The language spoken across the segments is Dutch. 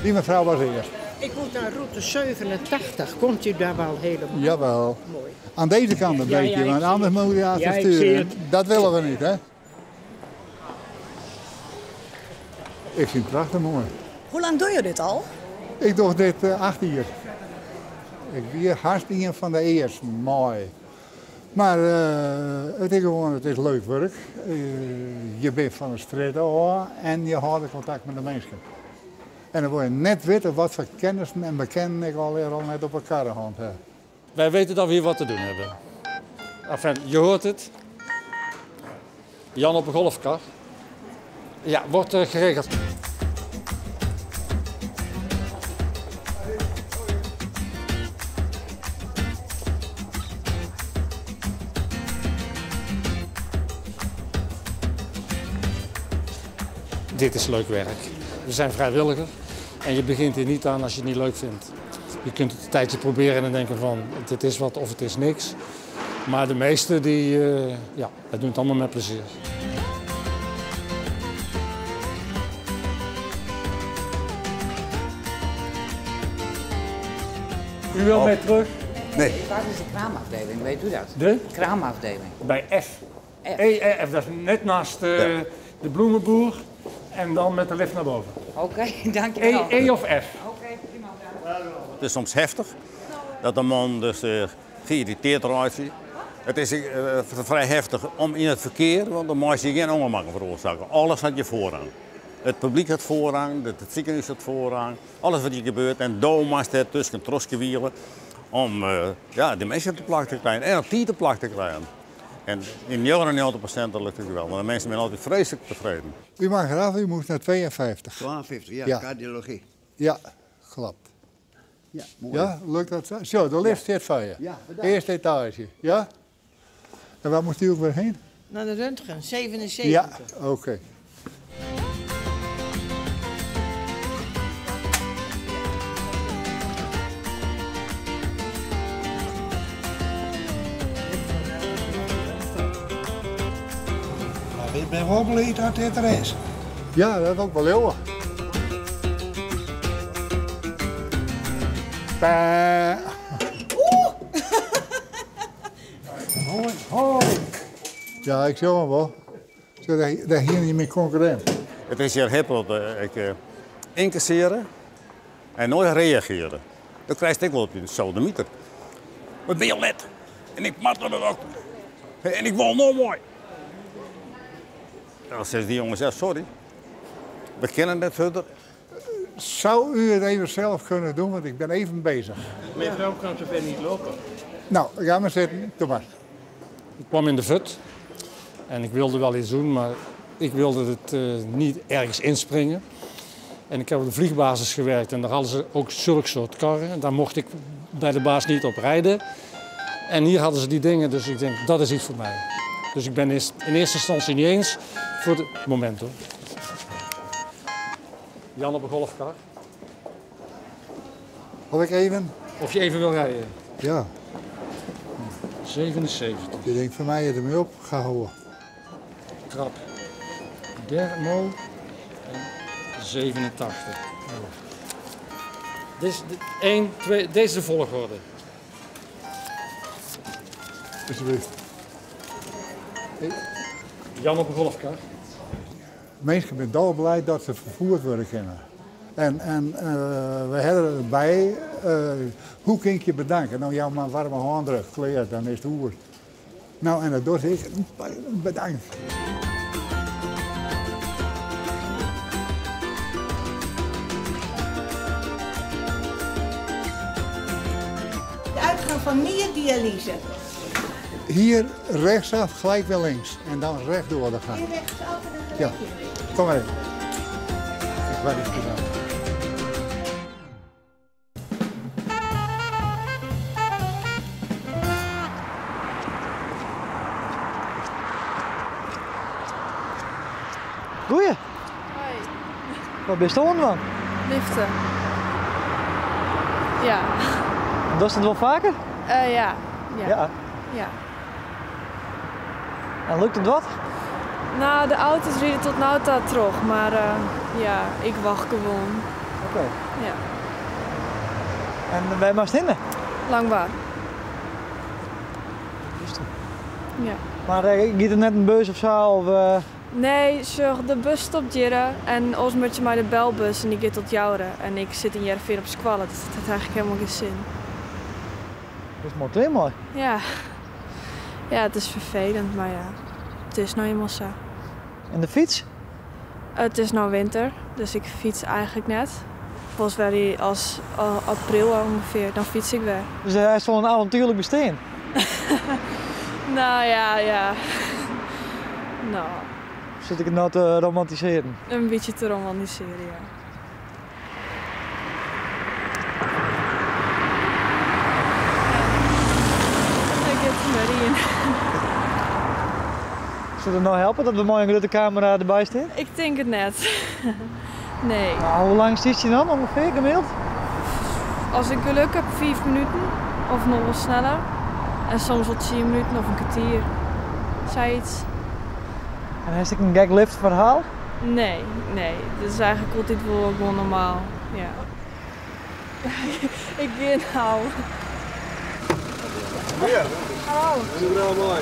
Die mevrouw was eerst. Ik moet naar route 87. Komt u daar wel helemaal? Jawel. Mooi. Aan deze kant een beetje, want anders moet je aan Ja, ik sturen. zie het. Dat willen we niet, hè? Ik vind het prachtig mooi. Hoe lang doe je dit al? Ik doe dit 8 jaar. Ik ben hartstikke van de eerst. Mooi. Maar het is leuk werk. Je bent van de straat af en je houdt contact met de mensen. En dan word je net weten wat voor kennissen en bekenden ik al net op elkaar de hand heb. Wij weten dat we hier wat te doen hebben. Enfin, je hoort het. Jan op een golfkar. Ja, wordt geregeld. Dit is leuk werk. We zijn vrijwilliger en je begint hier niet aan als je het niet leuk vindt. Je kunt het een tijdje proberen en dan denken van dit is wat of het is niks. Maar de meesten die doen het allemaal met plezier. U wil mee terug? Nee. Waar is de kraamafdeling, weet u dat? De? Kraamafdeling. Bij F. F. F, dat is net naast de bloemenboer en dan met de lift naar boven. Oké, dankjewel. E of F? Oké, prima. Het is soms heftig dat de man dus geïrriteerd raakt. Het is vrij heftig om in het verkeer, want dan mag je geen ongemakken veroorzaken. Alles had je voorrang. Het publiek had voorrang, het ziekenhuis had voorrang, alles wat hier gebeurt. En Domas er tussen trosje wielen om de mensen te plak te krijgen en op die te plak te krijgen. En in 99% dat lukt het wel, want de mensen zijn altijd vreselijk tevreden. U mag eraf, u moest naar 52. 52, Ja. cardiologie. Ja, klopt. Ja, mooi. Ja, lukt dat zo? Zo, de lift zit van je. Ja, bedankt. Eerste etage, ja? En waar moest u ook weer heen? Naar de röntgen, 77. Ja, oké. Ik ben wel blij dat dit er is. Ja, dat is ook wel heel. Hoi, hoi. Ja, ik zie hem wel. Dat hier niet meer concurrent. Het is hier hip dat incasseren en nooit reageren. Dan krijg je wel op je sodemieter. Wat ben je let? En ik mat naar de dokter. En ik wil nog mooi. Dan zegt die jongen, ja, sorry. We kennen het verder. Zou u het even zelf kunnen doen, want ik ben even bezig. Mijn vrouw kan zo ver niet lopen. Nou, ga maar zitten. Doe maar. Ik kwam in de VUT en ik wilde wel iets doen, maar ik wilde het niet ergens inspringen. En ik heb op de vliegbasis gewerkt en daar hadden ze ook zulke soort karren. En daar mocht ik bij de baas niet op rijden. En hier hadden ze die dingen, dus ik denk, dat is iets voor mij. Dus ik ben in eerste instantie niet eens voor het moment hoor. Jan op een golfkar. Had ik even? Of je even wil rijden. Ja. 77. Je denkt, voor mij het hem op, ga houden. Trap. Dermo. En 87. Dit is 1, 2, deze is de volgorde. Alsjeblieft. Jan op een golfkar. Mensen zijn dolblij dat ze vervoerd worden kunnen. En we hebben erbij, hoe kun ik je bedanken? Nou, jou maar een warme handdruk, kleer, dan is het goed. Nou, en dat doet ik, bedankt. De uitgang van nierdialyse. Hier rechtsaf, gelijk weer links. En dan rechtdoor de gang. Hier rechtsaf en dan Ja, kom maar even. Ik weet niet gedaan. Goeie, Hoi, wat ben je staan man? liften. Ja. Dat is het wel vaker? Ja. Ja. Ja. En lukt het wat? Nou, de auto's rijden tot nou terug, maar ja, ik wacht gewoon. Oké. Ja. En wij maar in? Langbaar. Ja. Maar giet er net een bus of zo? Of, Nee, zorg de bus stopt hier en als moet je maar de belbus en die gaat tot Jouren. En ik zit in Jervin op squallen, dus dat heeft eigenlijk helemaal geen zin. Dat is mooi, mooi. Ja. Ja, het is vervelend, maar ja, het is nou eenmaal zo. En de fiets? Het is nou winter, dus ik fiets eigenlijk net. Volgens mij als april ongeveer, dan fiets ik weer. Dus hij is wel een avontuurlijk bestaan. Nou ja. Nou, Zit ik het nou te romantiseren? een beetje te romantiseren, ja. Ik heb het maar in. Zou het nou helpen dat we mooi een grote camera erbij staan? Ik denk het net. Nee. Nou, hoe lang zit je dan ongeveer gemiddeld? Als ik geluk heb, 5 minuten of nog wel sneller. En soms wat 10 minuten of een kwartier. Zoiets. En heeft ik een gaglift verhaal? Nee. Dit is eigenlijk altijd wel gewoon normaal. Ja. Ik ben nou. Hallo.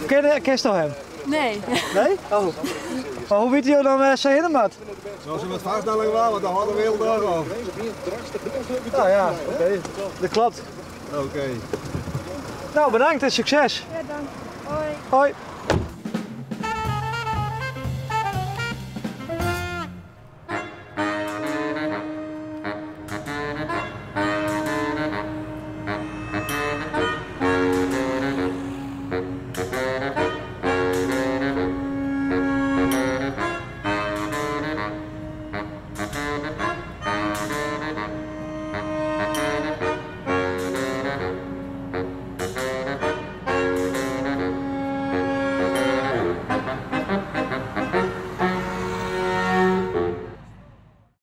Ken je hem? Nee. Nee? Oh. Maar hoe weet je dan zijn helemaal? Zoals je met vaststelling wel, want dan hadden we heel dag af. Nou ja, oké. Dat klopt. Oké. Nou, bedankt en succes. Ja, dank. Hoi. Hoi.